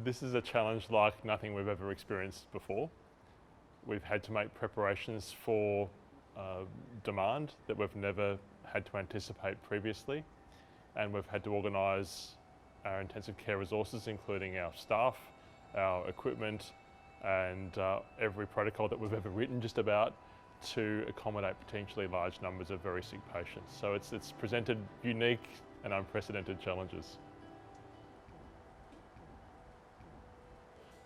This is a challenge like nothing we've ever experienced before. We've had to make preparations for demand that we've never had to anticipate previously, and we've had to organise our intensive care resources, including our staff, our equipment, and every protocol that we've ever written just about, to accommodate potentially large numbers of very sick patients. So it's presented unique and unprecedented challenges.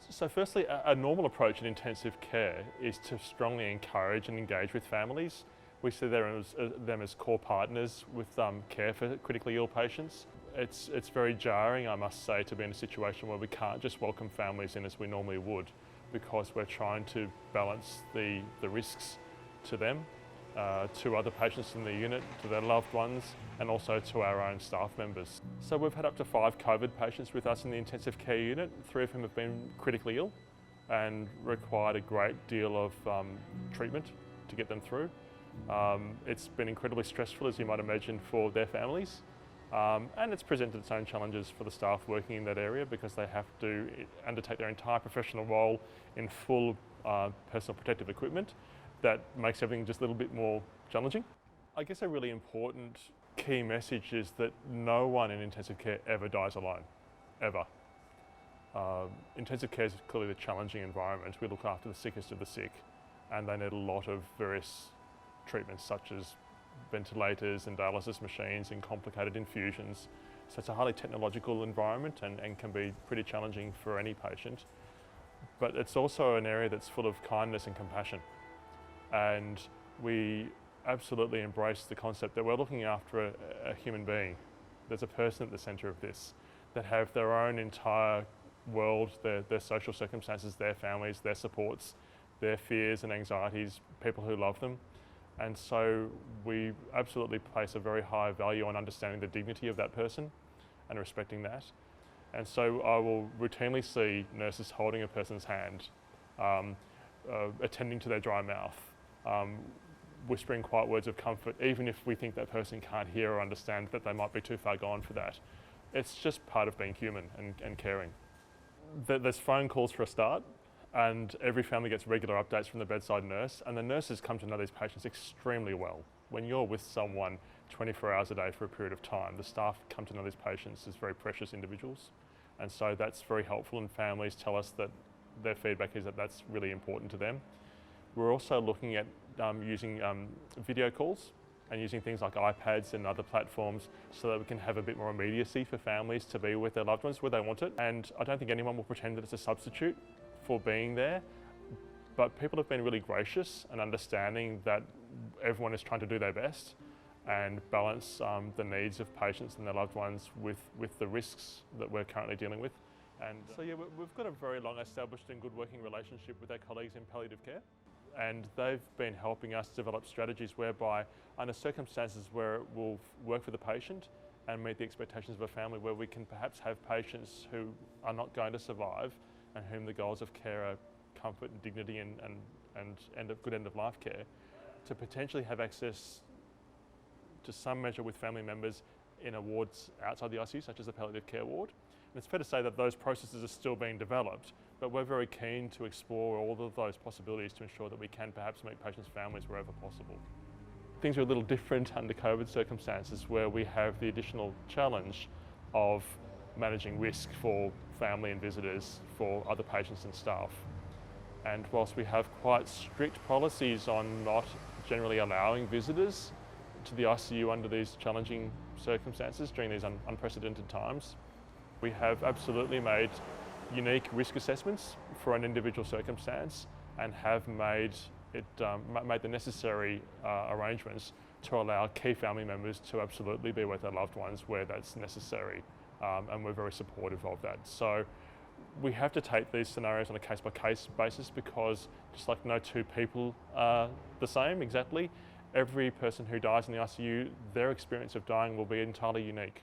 So firstly, a normal approach in intensive care is to strongly encourage and engage with families. We see them as core partners with care for critically ill patients. It's very jarring, I must say, to be in a situation where we can't just welcome families in as we normally would, because we're trying to balance the risks to them, to other patients in the unit, to their loved ones, and also to our own staff members. So we've had up to 5 COVID patients with us in the intensive care unit, 3 of whom have been critically ill and required a great deal of treatment to get them through. It's been incredibly stressful, as you might imagine, for their families, and it's presented its own challenges for the staff working in that area, because they have to undertake their entire professional role in full personal protective equipment. That makes everything just a little bit more challenging. I guess a really important key message is that no one in intensive care ever dies alone, ever. Intensive care is clearly a challenging environment. We look after the sickest of the sick, and they need a lot of various treatments, such as ventilators and dialysis machines and complicated infusions. So it's a highly technological environment and can be pretty challenging for any patient. But it's also an area that's full of kindness and compassion. And we absolutely embrace the concept that we're looking after a human being. There's a person at the centre of this, that have their own entire world, their social circumstances, their families, their supports, their fears and anxieties, people who love them. And so we absolutely place a very high value on understanding the dignity of that person and respecting that. And so I will routinely see nurses holding a person's hand, attending to their dry mouth, whispering quiet words of comfort, even if we think that person can't hear or understand that they might be too far gone for that. It's just part of being human and caring. There's phone calls for a start, and every family gets regular updates from the bedside nurse, and the nurses come to know these patients extremely well. When you're with someone 24 hours a day for a period of time, the staff come to know these patients as very precious individuals, and so that's very helpful, and families tell us that their feedback is that that's really important to them. We're also looking at using video calls and using things like iPads and other platforms so that we can have a bit more immediacy for families to be with their loved ones where they want it. And I don't think anyone will pretend that it's a substitute for being there, but people have been really gracious and understanding that everyone is trying to do their best and balance the needs of patients and their loved ones with the risks that we're currently dealing with. And so yeah, we've got a very long established and good working relationship with our colleagues in palliative care, and they've been helping us develop strategies whereby, under circumstances where it will work for the patient and meet the expectations of a family, where we can perhaps have patients who are not going to survive and whom the goals of care are comfort and dignity and good end of life care, to potentially have access to some measure with family members in wards outside the ICU, such as the palliative care ward. And it's fair to say that those processes are still being developed, but we're very keen to explore all of those possibilities to ensure that we can perhaps meet patients' families wherever possible. Things are a little different under COVID circumstances, where we have the additional challenge of managing risk for family and visitors, for other patients and staff. And whilst we have quite strict policies on not generally allowing visitors to the ICU under these challenging circumstances during these unprecedented times, we have absolutely made unique risk assessments for an individual circumstance and have made the necessary arrangements to allow key family members to absolutely be with their loved ones where that's necessary, and we're very supportive of that. So we have to take these scenarios on a case-by-case basis, because just like no two people are the same exactly, every person who dies in the ICU, their experience of dying will be entirely unique.